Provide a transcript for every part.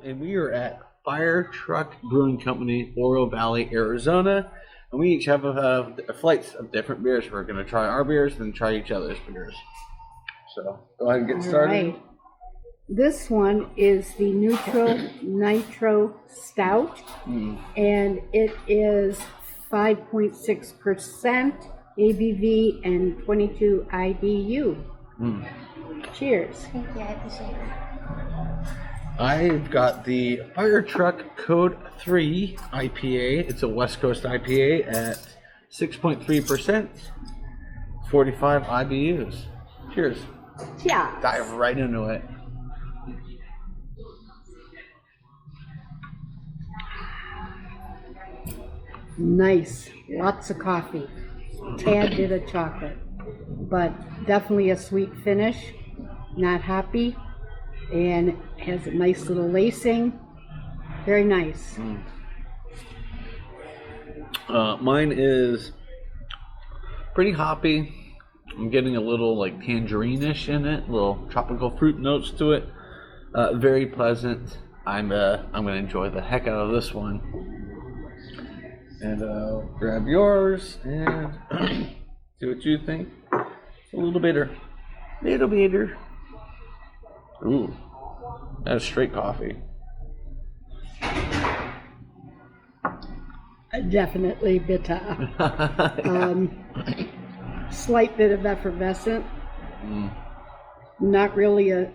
and we are at Firetruck Brewing Company, Oro Valley, Arizona. And we each have flights of different beers. We're going to try our beers and then try each other's beers. So go ahead and get started. Right. This one is the Nitro Stout, and it is 5.6% ABV and 22 IBU. Cheers. Thank you, I appreciate it. I've got the Firetruck Code 3 IPA. It's a West Coast IPA at 6.3%, 45 IBUs. Cheers. Cheers. Dive right into it. Nice. Lots of coffee. Tad bit of chocolate. But definitely a sweet finish. Not hoppy. And has a nice little lacing. Very nice. Mine is pretty hoppy. I'm getting a little like tangerine-ish in it, little tropical fruit notes to it. Very pleasant. I'm gonna enjoy the heck out of this one. And grab yours and see what you think. It's a little bitter. Little bitter. Ooh, that's straight coffee. Definitely bitter. Slight bit of effervescent. Not really a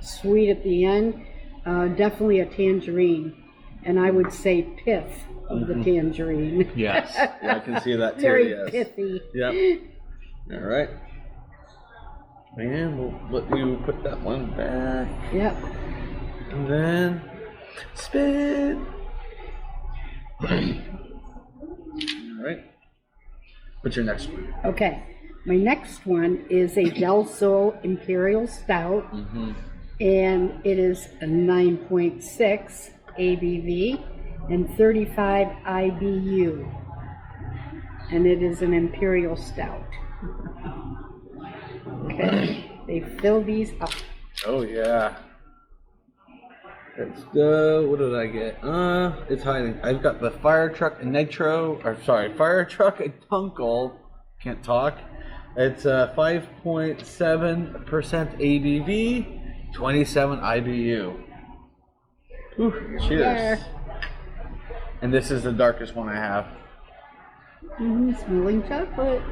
sweet at the end. Definitely a tangerine. And I would say pith of the tangerine. Yes, yeah, I can see that too. Very yes. pithy. Yep. All right. And we'll let you put that one back. Yep. And then spin. All right. What's your next one? Okay. My next one is a Del Sol Imperial Stout. And it is a 9.6 ABV and 35 IBU. And it is an Imperial Stout. Okay, they fill these up. Oh yeah. It's the, what did I get? It's hiding. I've got the Firetruck Nitro, or sorry, Firetruck Dunkel. Can't talk. It's 5.7% ABV, 27 IBU. Ooh, cheers. Yeah. And this is the darkest one I have. Smelling chocolate.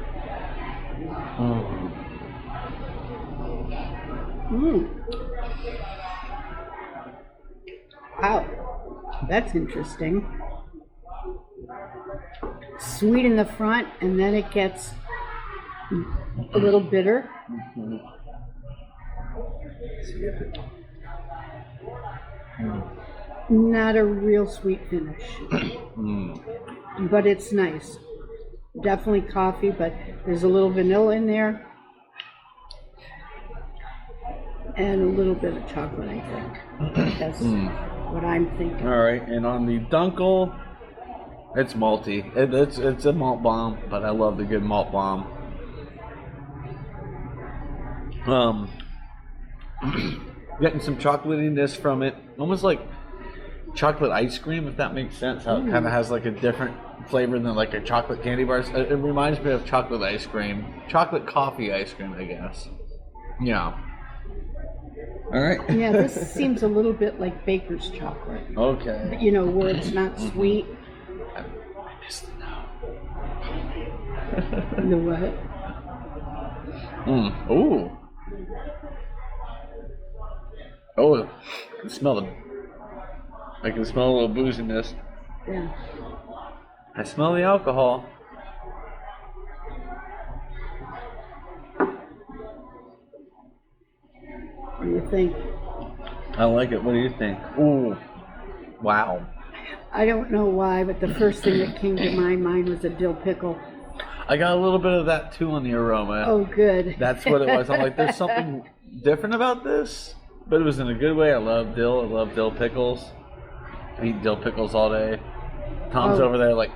Wow, that's interesting. Sweet in the front, and then it gets a little bitter. Not a real sweet finish, but it's nice. Definitely coffee, but there's a little vanilla in there. And a little bit of chocolate, I think. That's what I'm thinking. All right, and on the Dunkel, it's malty. It's a malt bomb, but I love the good malt bomb. Getting some chocolatiness from it, almost like chocolate ice cream, if that makes sense. How it kind of has like a different flavor than like a chocolate candy bar. It reminds me of chocolate ice cream, chocolate coffee ice cream, I guess. Yeah. All right. Yeah, this seems a little bit like baker's chocolate. Okay. You know, where it's not sweet. I missed it now. The what? Ooh. Oh, I can smell the. I can smell a little booziness. Yeah. I smell the alcohol. What do you think? I like it. What do you think? Ooh. Wow. I don't know why, but the first thing that came to my mind was a dill pickle. I got a little bit of that too on the aroma. Oh, good. That's what it was. I'm like, there's something different about this, but it was in a good way. I love dill. I love dill pickles. I eat dill pickles all day. Tom's over there like.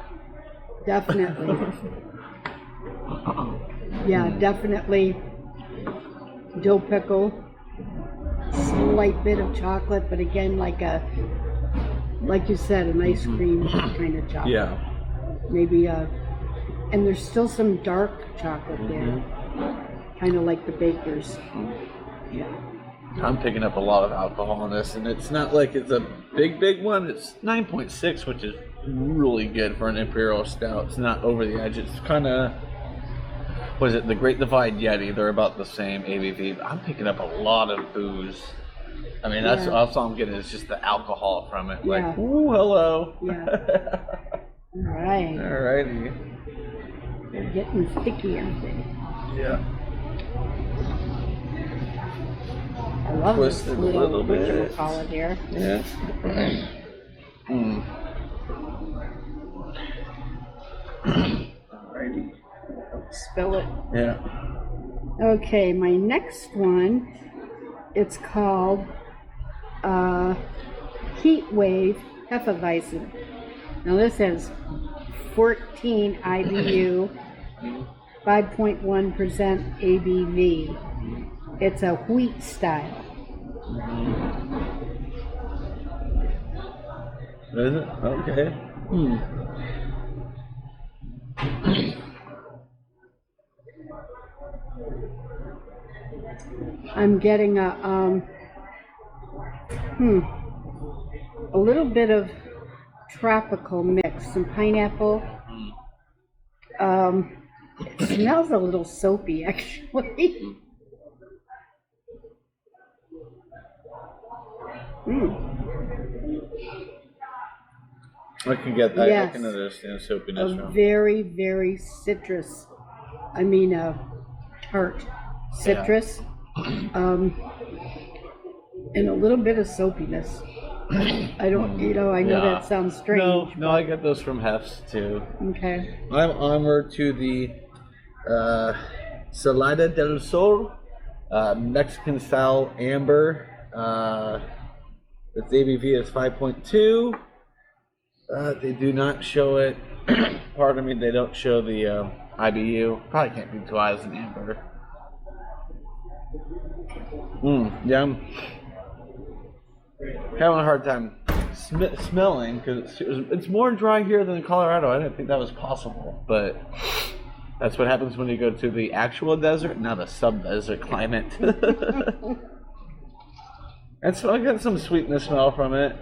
Definitely. Yeah, definitely dill pickle. slight bit of chocolate, but again, like you said, an ice cream kind of chocolate. Yeah. Maybe and there's still some dark chocolate there, kind of like the baker's. Yeah. I'm picking up a lot of alcohol in this, and it's not like it's a big one. It's 9.6, which is really good for an imperial stout. It's not over the edge. It's kind of, what is it, the Great Divide Yeti? They're about the same ABV. But I'm picking up a lot of booze. I mean, that's all I'm getting is just the alcohol from it. Like, ooh, hello. Yeah. All right. Alrighty. They're getting sticky, aren't they? Yeah. I love this Twisted a little little what you bit. call it here. Yeah. Alrighty. Spill it. Yeah. Okay, my next one, it's called Heat Wave Hefeweizen. Now this has 14 IBU, 5.1% ABV. It's a wheat style. Is it? Okay. I'm getting a little bit of tropical mix, some pineapple. It smells a little soapy, actually. I can get that. Yes. I can understand soapiness A from. very, very citrus. I mean, tart citrus, and a little bit of soapiness. I don't, I know that sounds strange. No, I get those from Hefts too. Okay. I'm onward to the Salida del Sol Mexican style amber. Its ABV is 5.2. They do not show it. Pardon me, they don't show the IBU. Probably can't be too high as an amber. Yeah. Having a hard time smelling because it's more dry here than in Colorado. I didn't think that was possible, but that's what happens when you go to the actual desert, not a sub-desert climate. And so I got some sweetness smell from it.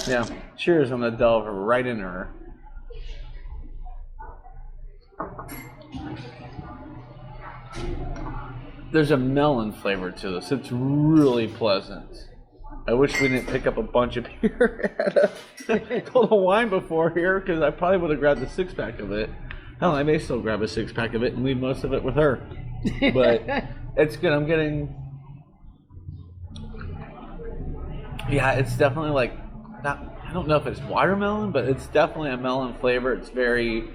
Yeah. Cheers, I'm gonna delve right in her. There's a melon flavor to this. It's really pleasant. I wish we didn't pick up a bunch of beer at a Total Wine before here, because I probably would have grabbed a 6-pack of it. Hell, I may still grab a 6-pack of it and leave most of it with her. But it's good. I'm getting... Yeah, it's definitely like... I don't know if it's watermelon, but it's definitely a melon flavor. It's very...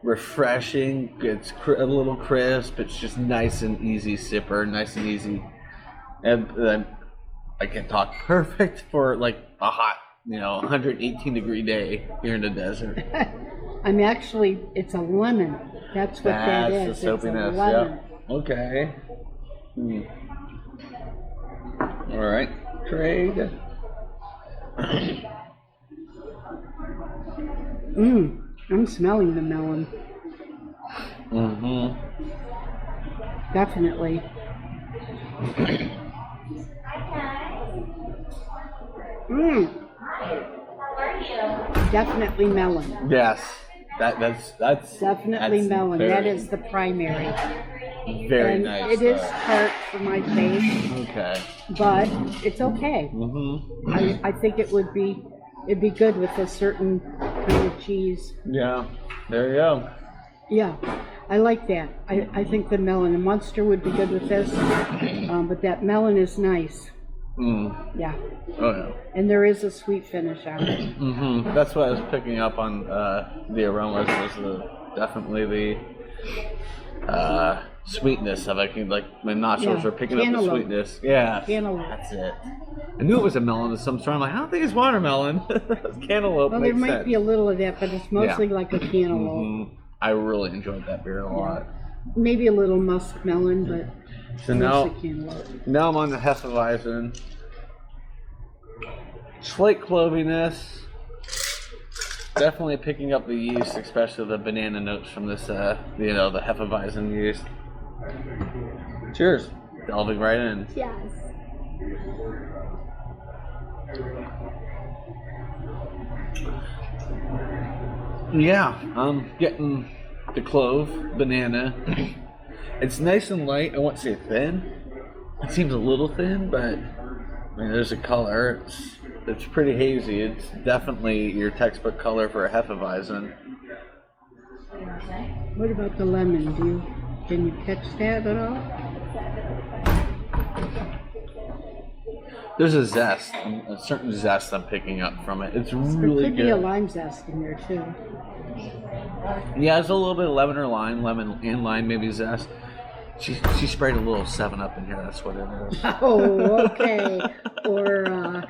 refreshing. It's a little crisp. It's just nice and easy sipper, nice and easy. And I can talk perfect for like a hot, 118 degree day here in the desert. I'm actually, it's a lemon. That's what that is. The soapiness, it's a lemon. yeah. Okay. All right, Craig. I'm smelling the melon. Definitely. Definitely melon. Yes, that's definitely melon. That is the primary. Very and nice. It is tart for my taste. Okay. But it's okay. I think it'd be good with a certain kind of cheese. Yeah. There you go. Yeah, I like that. I think the melon and Munster would be good with this, but that melon is nice. Yeah. Oh yeah. And there is a sweet finish on it. That's what I was picking up on. The aromas was definitely the sweetness of it. Like my nostrils are picking up the sweetness. Yeah. Cantaloupe. That's it. I knew it was a melon of some sort. I'm like, I don't think it's watermelon. Cantaloupe. Well, there might be a little of that, but it's mostly like a cantaloupe. I really enjoyed that beer a lot. maybe a little muskmelon, but So now, mostly cantaloupe. now I'm on the Hefeweizen. Slight cloviness. Definitely picking up the yeast, especially the banana notes from this, the Hefeweizen yeast. Cheers. Delving right in. Yes. Yeah, I'm getting the clove, banana. It's nice and light. I won't say thin. It seems a little thin, but I mean, there's a color. It's pretty hazy. It's definitely your textbook color for a Hefeweizen. What about the lemon? Can you catch that at all? There's a zest, a certain zest I'm picking up from it. It's really There could be a good. lime zest in there too. Yeah, there's a little bit of lemon or lime, lemon and lime maybe zest. She sprayed a little 7-Up in here. That's what it is. Oh, okay. Or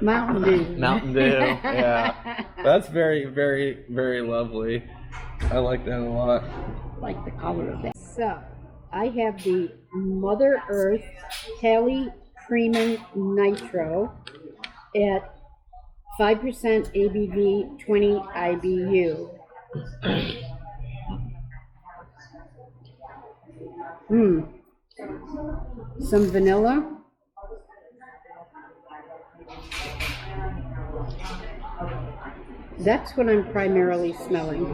Mountain Dew. Mountain Dew. Yeah, that's very, very, very lovely. I like that a lot. Like the color of that. So, I have the Mother Earth Cali Creamin' Nitro at 5% ABV, 20 IBU. Some vanilla. That's what I'm primarily smelling.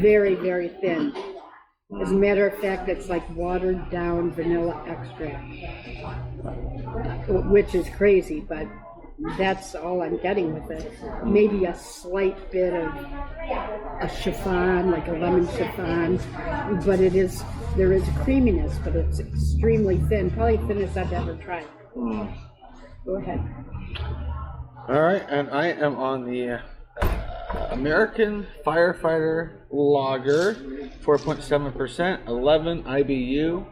Very, very thin. As a matter of fact, it's like watered down vanilla extract, which is crazy, but that's all I'm getting with it. Maybe a slight bit of a chiffon, like a lemon chiffon, but there is creaminess, but it's extremely thin, probably thinnest I've ever tried. Go ahead. All right, and I am on the American Firefighter Lager, 4.7%, 11 IBU.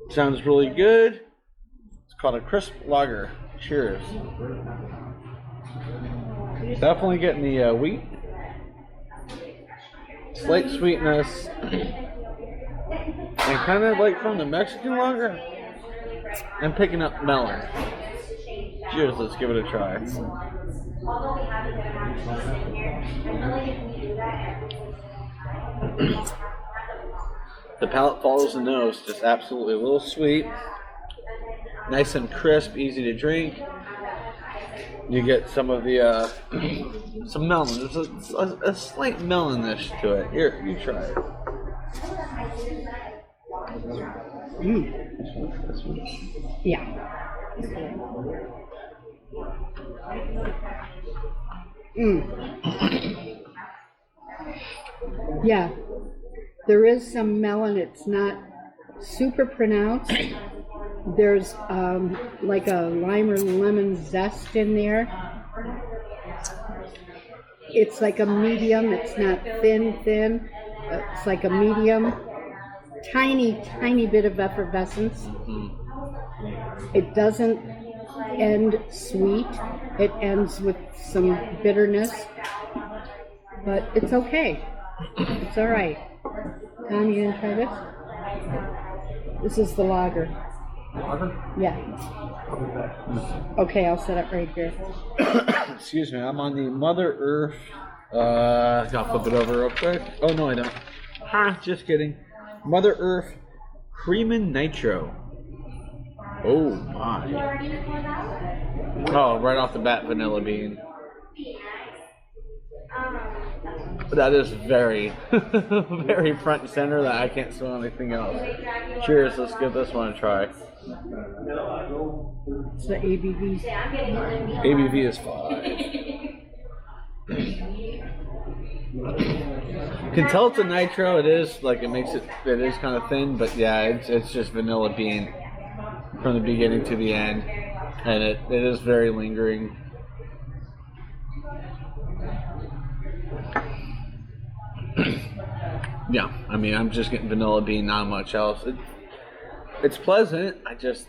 Sounds really good. It's called a crisp lager. Cheers. Definitely getting the wheat. Slight sweetness. And kind of like from the Mexican lager, I'm picking up melon. Cheers, let's give it a try. The palate follows the nose, just absolutely a little sweet. Nice and crisp, easy to drink. You get some of the, some melon. There's a slight melonish to it. Here, you try it. Yeah. Yeah, there is some melon. It's not super pronounced. There's like a lime or lemon zest in there. It's like a medium. It's not thin. It's like a medium, tiny bit of effervescence. It doesn't end sweet. It ends with some bitterness, but it's okay. It's all right. Tom, you gonna try this? This is the lager. Lager? Yeah. Okay, I'll set it right here. Excuse me, I'm on the Mother Earth. I'll flip it over real quick. Oh, no, I don't. Just kidding. Mother Earth Creamin' Nitro. Oh, my. Oh, right off the bat, vanilla bean. That is very, very front and center that I can't smell anything else. Cheers, let's give this one a try. It's the ABV. ABV is 5. You can tell it's a nitro. It is like it is kind of thin, but yeah, it's just vanilla bean from the beginning to the end, and it is very lingering. Yeah, I mean, I'm just getting vanilla bean, not much else. It's pleasant. I just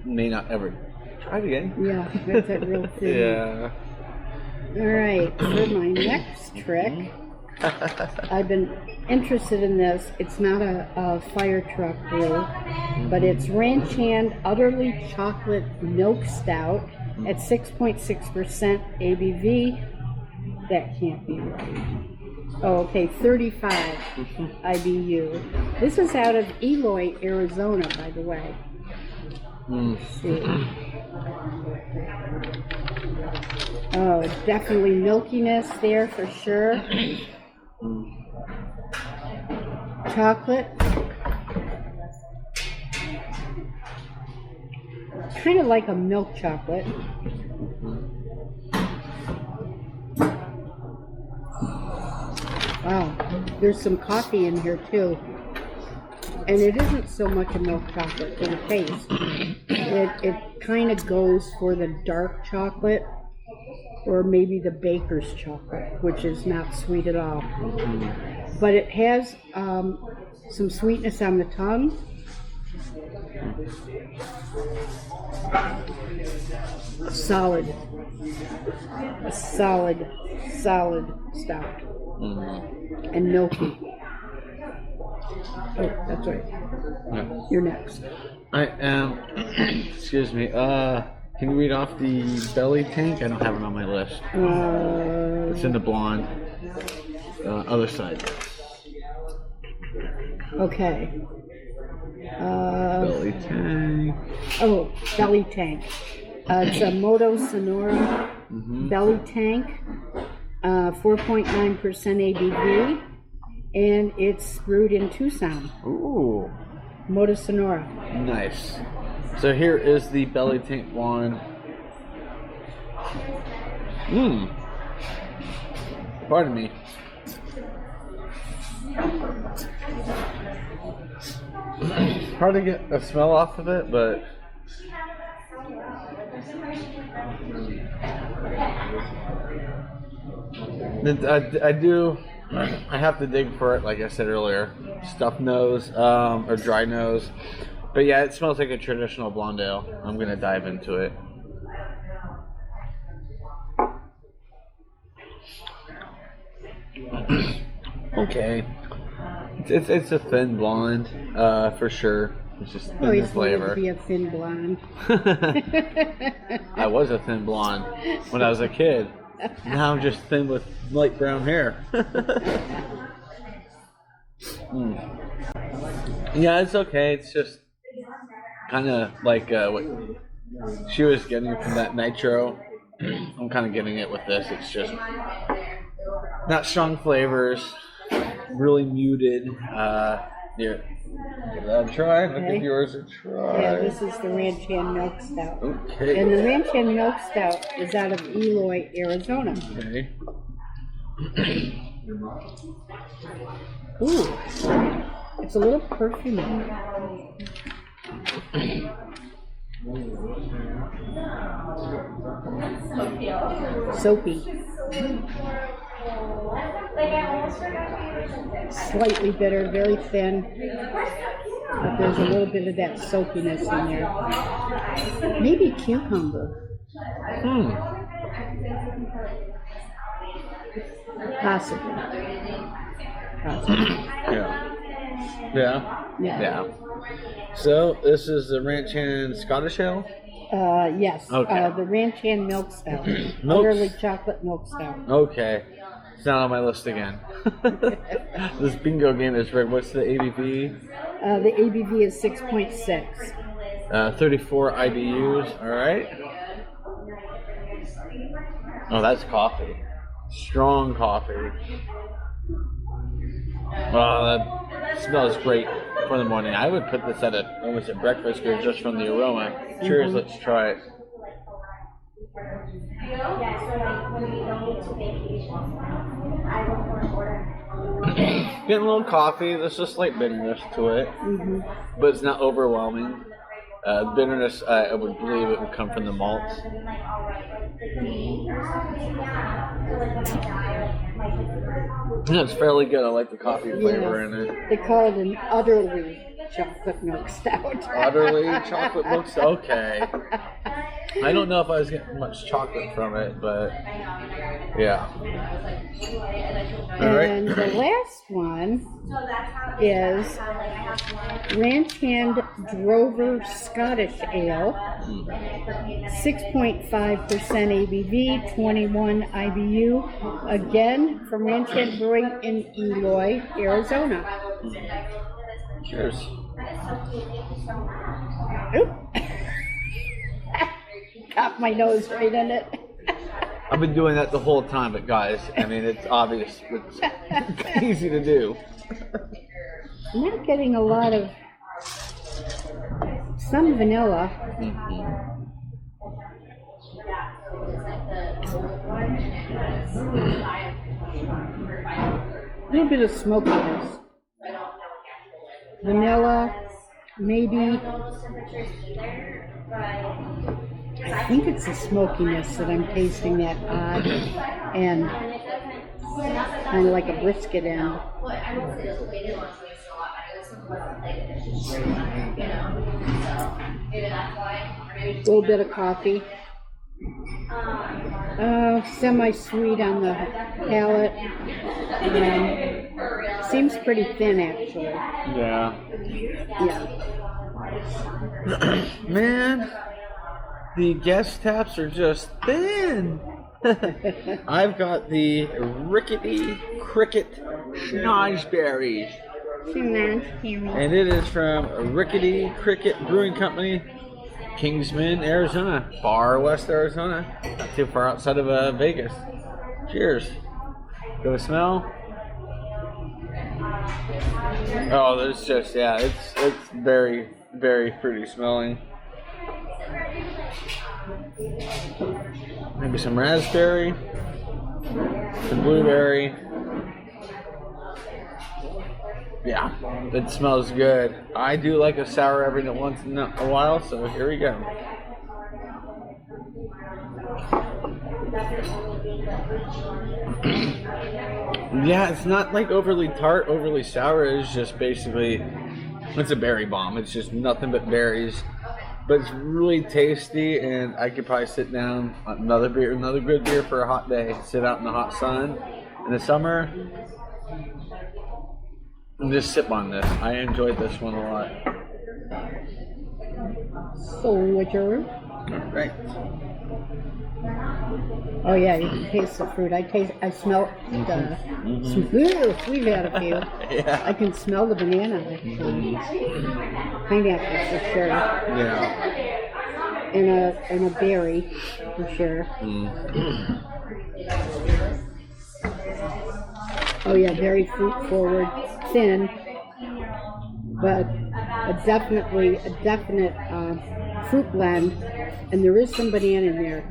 may not ever Try it again. Yeah, that's a real thing. Yeah. All right, for my next trick, I've been interested in this. It's not a Firetruck brew, but it's Ranch Hand Utterly Chocolate Milk Stout at 6.6% ABV. That can't be right. Oh, okay, 35 IBU. This is out of Eloy, Arizona, by the way. Let's see. Oh, definitely milkiness there for sure. Chocolate. Kind of like a milk chocolate. Wow, there's some coffee in here too. And it isn't so much a milk chocolate for the taste. It kind of goes for the dark chocolate or maybe the baker's chocolate, which is not sweet at all. But it has some sweetness on the tongue. Solid stout. And milky. Oh, that's right. Yeah. You're next. I am. Excuse me. Can you read off the belly tank? I don't have it on my list. It's in the blonde. Other side. Okay. Belly tank. Oh, belly tank. It's a Moto Sonora belly tank. 4.9% ABV, and it's brewed in Tucson. Ooh. Moto Sonora. Nice. So here is the belly tank blonde. Pardon me. Hard to get a smell off of it, but I have to dig for it, like I said earlier. Stuffed nose, or dry nose. But yeah, it smells like a traditional blonde ale. I'm gonna dive into it. Okay. It's a thin blonde, for sure. It's just thin in flavor. To be a thin blonde. I was a thin blonde when I was a kid. Now I'm just thin with light brown hair. Yeah, it's okay. It's just kind of like what she was getting from that nitro. I'm kind of getting it with this. It's just not strong flavors, really muted. Here, give that a try. I'll give yours a try. Yeah, this is the Ranch Hand Milk Stout. Okay. And the Ranch Hand Milk Stout is out of Eloy, Arizona. Okay. Ooh, it's a little perfumy. Soapy. Slightly bitter, very thin, but there's a little bit of that soapiness in there. Maybe cucumber. Possibly. Yeah. So this is the Ranch Hand Scottish Ale? Yes. Okay. The Ranch Hand Milk Stout. Utterly chocolate milk stout. Okay. It's not on my list again. This bingo game is rigged. What's the ABV? The ABV is 6.6. 34 IBUs. All right. Oh, that's coffee. Strong coffee. Oh, that smells great for the morning. I would put this at almost a breakfast here just from the aroma. Cheers, let's try it. Getting a little coffee. There's a slight bitterness to it, but it's not overwhelming. Bitterness, I would believe it would come from the malts. Yeah, it's fairly good. I like the coffee flavor in it. They call it an utterly chocolate milk stout. Utterly chocolate milk stout. Okay. I don't know if I was getting much chocolate from it, but yeah. All right. And the last one is Ranch Hand Drover Scottish Ale, 6.5% ABV, 21 IBU, again from Ranch Hand Brewing in Eloy, Arizona. Cheers. Oop. Got my nose right in it. I've been doing that the whole time, but guys, I mean, it's obvious. It's easy to do. I'm not getting a lot of some vanilla. A little bit of smokiness. Vanilla, maybe. I think it's the smokiness that I'm tasting, that odd and kind of like a brisket end. A little bit of coffee. Semi-sweet on the palate. Seems pretty thin, actually. Yeah. Yeah. Man, the guest taps are just thin. I've got the Rickety Cricket Schnozberry, and it is from Rickety Cricket Brewing Company, Kingsman, Arizona, far west Arizona, not too far outside of Vegas. Cheers. Go smell. Oh, there's just, yeah, it's very, very fruity smelling. Maybe some raspberry, some blueberry. Yeah, it smells good. I do like a sour every once in a while, so here we go. Yeah, it's not like overly tart, overly sour. It's just basically, it's a berry bomb. It's just nothing but berries. But it's really tasty, and I could probably sit down another good beer for a hot day. Sit out in the hot sun in the summer and just sip on this. I enjoyed this one a lot. Soldier. All right. Oh yeah, you can taste the fruit. I smell the we've had a few. Yeah. I can smell the banana actually. Pineapple for sure. Yeah. And a berry for sure. Oh yeah, very fruit forward, thin, but a definite fruit blend, and there is some banana in there.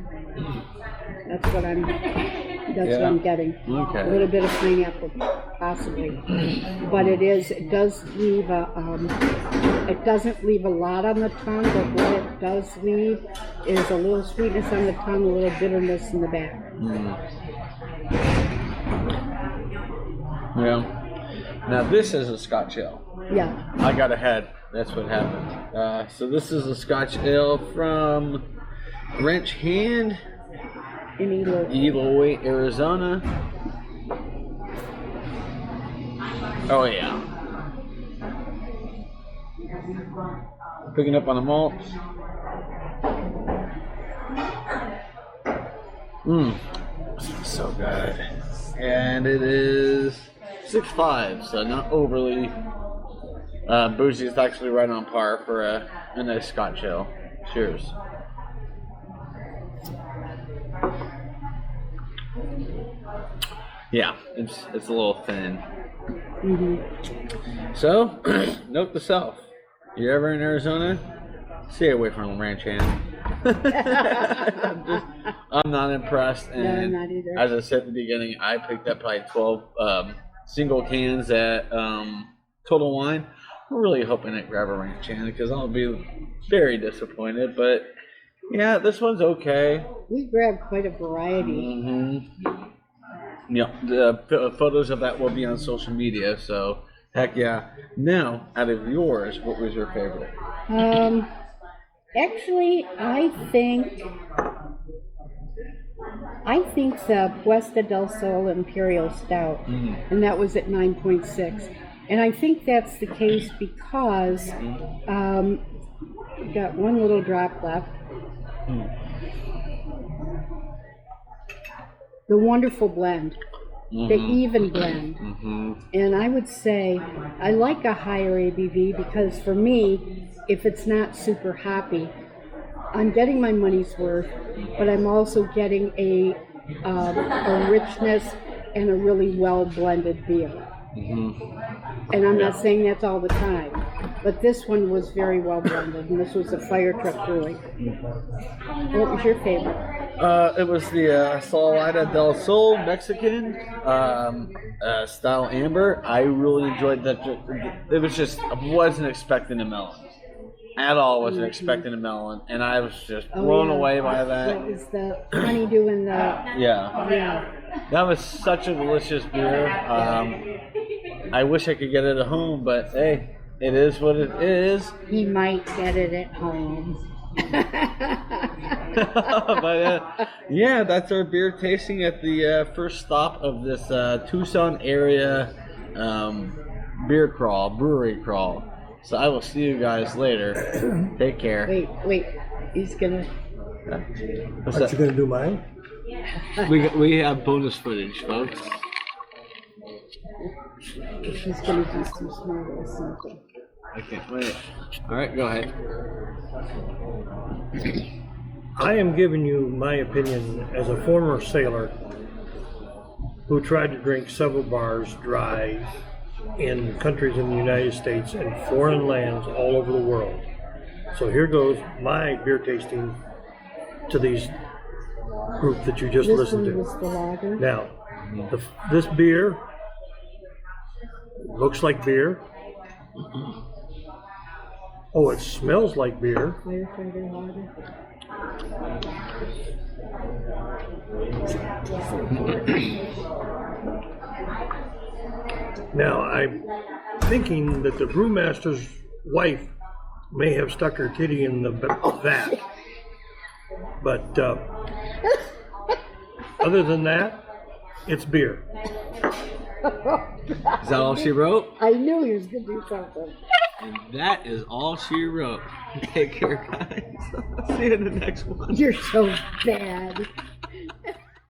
That's what I'm getting. Okay. A little bit of pineapple, possibly, but it does leave it doesn't leave a lot on the tongue, but what it does leave is a little sweetness on the tongue, a little bitterness in the back. Yeah. Now this is a Scotch ale. Yeah. I got ahead. That's what happened. So this is a Scotch ale from Ranch Hand In Eloy, Arizona. Oh yeah. Picking up on the malts. So good. And it is 6.5, so not overly boozy. It's actually right on par for a nice Scotch ale. Cheers. Yeah, it's a little thin. So, note to self: you're ever in Arizona, stay away from Ranch Hand. I'm not impressed, and No, I'm not either. as I said at the beginning, I picked up probably 12 single cans at Total Wine. I'm really hoping to grab a Ranch Hand because I'll be very disappointed. But yeah, this one's okay. We grabbed quite a variety. Yeah, the photos of that will be on social media. So heck yeah. Now, out of yours, what was your favorite? Actually, I think the Puesta del Sol Imperial Stout, and that was at 9.6. And I think that's the case because got one little drop left. The wonderful blend, the even blend. And I would say I like a higher ABV because for me, if it's not super hoppy, I'm getting my money's worth, but I'm also getting a richness and a really well blended beer. And I'm not saying that's all the time, but this one was very well blended, and this was a Firetruck Brewing. What was your favorite? It was the Salada del Sol Mexican style amber. I really enjoyed that. It was just, I wasn't expecting a melon. At all wasn't expecting a melon, and I was just blown away by that. That was the honeydew and the... Yeah. That was such a delicious beer. I wish I could get it at home, but hey, it is what it is. He might get it at home. But yeah, that's our beer tasting at the first stop of this Tucson area brewery crawl. So I will see you guys later. Take care. Wait. He's gonna... What's Aren't you going to do mine? We have bonus footage, folks. He's gonna do some smart or something. I can't wait. All right, go ahead. I am giving you my opinion as a former sailor who tried to drink several bars dry in countries in the United States and foreign lands all over the world. So here goes my beer tasting to these group that you just listened This to. one was the lager. Now, this beer looks like beer. Oh, it smells like beer. Firefighter lager. Now, I'm thinking that the brewmaster's wife may have stuck her titty in the vat. But other than that, it's beer. Is that all she wrote? I knew he was gonna do something. And that is all she wrote. Take care, guys. See you in the next one. You're so bad.